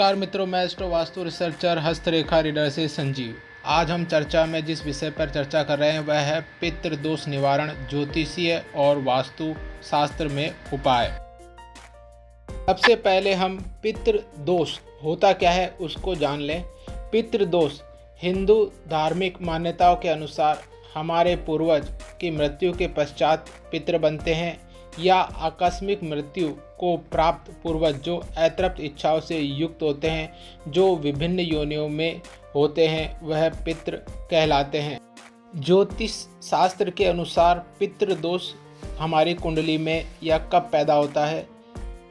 नमस्कार मित्रों, मैं एस्ट्रो वास्तु रिसर्चर हस्तरेखा रीडर से संजीव। आज हम चर्चा में जिस विषय पर चर्चा कर रहे हैं वह है पितृदोष निवारण ज्योतिषीय और वास्तु शास्त्र में उपाय। सबसे पहले हम पितृदोष होता क्या है उसको जान लें। पितृदोष हिंदू धार्मिक मान्यताओं के अनुसार हमारे पूर्वज की मृत्यु के पश्चात पितृ बनते हैं या आकस्मिक मृत्यु को प्राप्त पूर्वज जो अतृप्त इच्छाओं से युक्त होते हैं, जो विभिन्न योनियों में होते हैं, वह पितृ कहलाते हैं। ज्योतिष शास्त्र के अनुसार पितृदोष हमारी कुंडली में या कब पैदा होता है।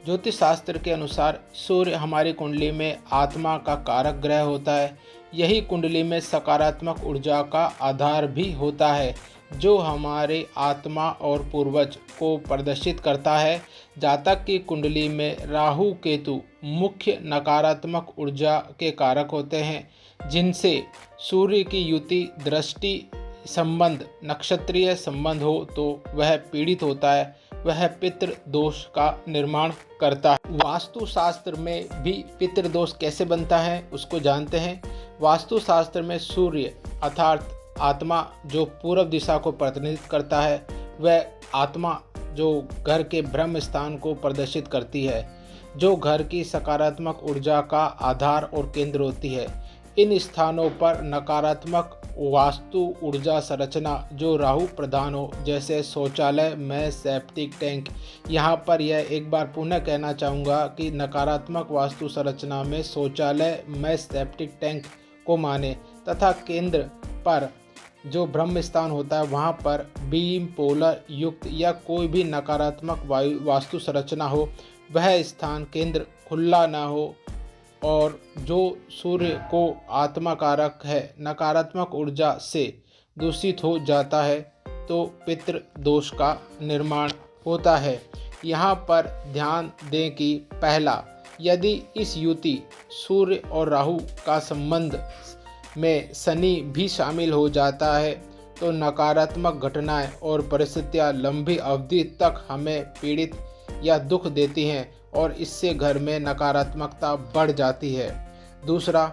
ज्योतिष शास्त्र के अनुसार सूर्य हमारी कुंडली में आत्मा का कारक ग्रह होता है। यही कुंडली में सकारात्मक ऊर्जा का आधार भी होता है जो हमारे आत्मा और पूर्वज को प्रदर्शित करता है। जातक की कुंडली में राहु केतु मुख्य नकारात्मक ऊर्जा के कारक होते हैं, जिनसे सूर्य की युति, दृष्टि संबंध, नक्षत्रीय संबंध हो तो वह पीड़ित होता है, वह पितृदोष का निर्माण करता है। वास्तु शास्त्र में भी पितृदोष कैसे बनता है उसको जानते हैं। वास्तु शास्त्र में सूर्य अर्थात आत्मा जो पूर्व दिशा को प्रतिनिधित्व करता है, वह आत्मा जो घर के ब्रह्म स्थान को प्रदर्शित करती है, जो घर की सकारात्मक ऊर्जा का आधार और केंद्र होती है। इन स्थानों पर नकारात्मक वास्तु ऊर्जा संरचना जो राहु प्रधान हो, जैसे शौचालय में सेप्टिक टैंक। यहाँ पर यह एक बार पुनः कहना चाहूँगा कि नकारात्मक वास्तु संरचना में शौचालय में सेप्टिक टैंक को माने तथा केंद्र पर जो ब्रह्म स्थान होता है वहाँ पर बीम पोलर युक्त या कोई भी नकारात्मक वास्तु संरचना हो, वह स्थान केंद्र खुला ना हो और जो सूर्य को आत्मा कारक है नकारात्मक ऊर्जा से दूषित हो जाता है तो पितृदोष का निर्माण होता है। यहाँ पर ध्यान दें कि पहला, यदि इस युति सूर्य और राहु का संबंध में शनि भी शामिल हो जाता है तो नकारात्मक घटनाएं और परिस्थितियां लंबी अवधि तक हमें पीड़ित या दुख देती हैं और इससे घर में नकारात्मकता बढ़ जाती है। दूसरा,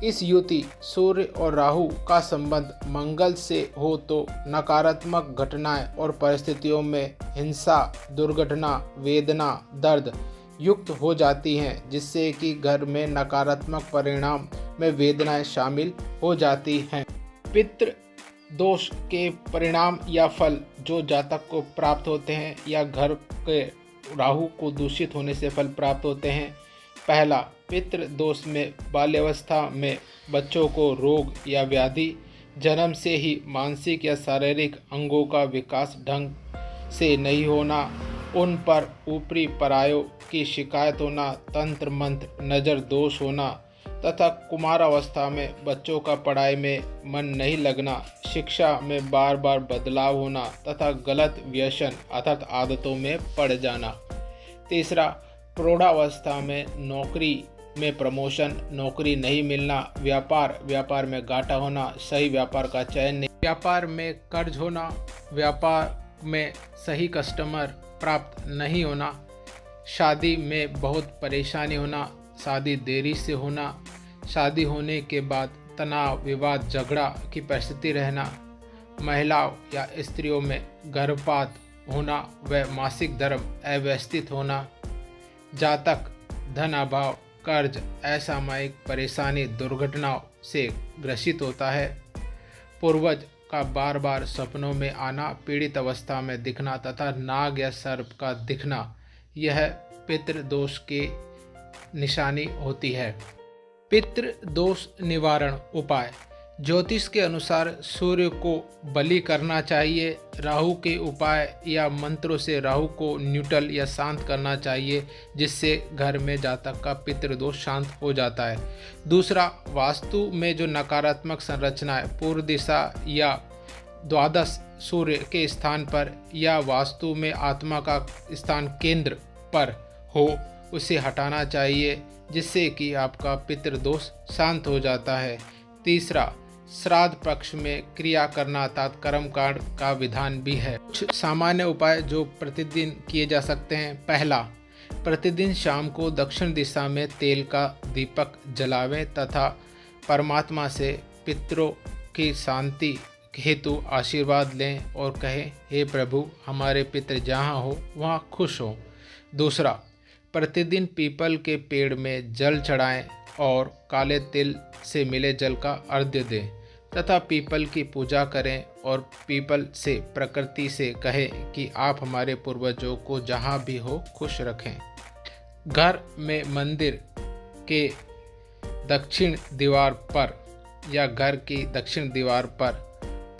इस युति सूर्य और राहु का संबंध मंगल से हो तो नकारात्मक घटनाएं और परिस्थितियों में हिंसा, दुर्घटना, वेदना, दर्द युक्त हो जाती हैं, जिससे कि घर में नकारात्मक परिणाम में वेदनाएं शामिल हो जाती हैं। पितृ दोष के परिणाम या फल जो जातक को प्राप्त होते हैं या घर के राहु को दूषित होने से फल प्राप्त होते हैं। पहला, पितृ दोष में बाल्यावस्था में बच्चों को रोग या व्याधि, जन्म से ही मानसिक या शारीरिक अंगों का विकास ढंग से नहीं होना, उन पर ऊपरी परायों की शिकायत होना, तंत्र मंत्र नज़र दोष होना तथा कुमारावस्था में बच्चों का पढ़ाई में मन नहीं लगना, शिक्षा में बार बार बदलाव होना तथा गलत व्यसन अर्थात आदतों में पड़ जाना। तीसरा, प्रौढ़ावस्था में नौकरी में प्रमोशन, नौकरी नहीं मिलना, व्यापार में घाटा होना, सही व्यापार का चयन नहीं, व्यापार में कर्ज होना, व्यापार में सही कस्टमर प्राप्त नहीं होना, शादी में बहुत परेशानी होना, शादी देरी से होना, शादी होने के बाद तनाव, विवाद, झगड़ा की परिस्थिति रहना, महिलाओं या स्त्रियों में गर्भपात होना व मासिक धर्म अव्यवस्थित होना, जातक धन अभाव, कर्ज, असामयिक परेशानी, दुर्घटनाओं से ग्रसित होता है, पूर्वज का बार बार सपनों में आना, पीड़ित अवस्था में दिखना तथा नाग या सर्प का दिखना, यह पितृदोष की निशानी होती है। पितृदोष निवारण उपाय। ज्योतिष के अनुसार सूर्य को बलि करना चाहिए। राहु के उपाय या मंत्रों से राहु को न्यूट्रल या शांत करना चाहिए, जिससे घर में जातक का पितृदोष शांत हो जाता है। दूसरा, वास्तु में जो नकारात्मक संरचनाएं पूर्व दिशा या द्वादश सूर्य के स्थान पर या वास्तु में आत्मा का स्थान केंद्र पर हो, उसे हटाना चाहिए, जिससे कि आपका पितृदोष शांत हो जाता है। तीसरा, श्राद्ध पक्ष में क्रिया करना अर्थात कर्मकांड का विधान भी है। कुछ सामान्य उपाय जो प्रतिदिन किए जा सकते हैं। पहला, प्रतिदिन शाम को दक्षिण दिशा में तेल का दीपक जलावें तथा परमात्मा से पितरों की शांति हेतु आशीर्वाद लें और कहें, हे प्रभु, हमारे पितृ जहाँ हो वहाँ खुश हो। दूसरा, प्रतिदिन पीपल के पेड़ में जल चढ़ाएं और काले तिल से मिले जल का अर्घ्य दें तथा पीपल की पूजा करें और पीपल से प्रकृति से कहें कि आप हमारे पूर्वजों को जहाँ भी हो खुश रखें। घर में मंदिर के दक्षिण दीवार पर या घर की दक्षिण दीवार पर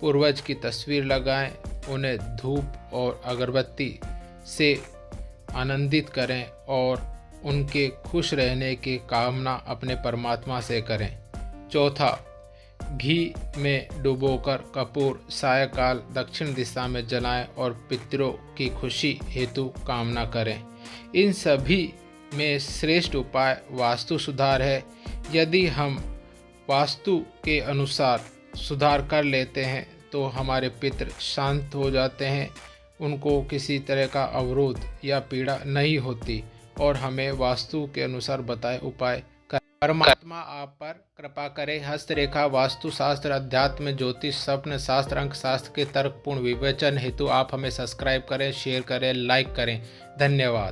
पूर्वज की तस्वीर लगाएं, उन्हें धूप और अगरबत्ती से आनंदित करें और उनके खुश रहने की कामना अपने परमात्मा से करें। चौथा, घी में डुबोकर कपूर सायंकाल दक्षिण दिशा में जलाएं और पितरों की खुशी हेतु कामना करें। इन सभी में श्रेष्ठ उपाय वास्तु सुधार है। यदि हम वास्तु के अनुसार सुधार कर लेते हैं तो हमारे पितृ शांत हो जाते हैं, उनको किसी तरह का अवरोध या पीड़ा नहीं होती और हमें वास्तु के अनुसार बताए उपाय कर। परमात्मा आप पर कृपा करे। हस्तरेखा वास्तु शास्त्र, अध्यात्म, ज्योतिष, स्वप्न शास्त्र, अंक शास्त्र के तर्कपूर्ण विवेचन हेतु आप हमें सब्सक्राइब करें, शेयर करें, लाइक करें। धन्यवाद।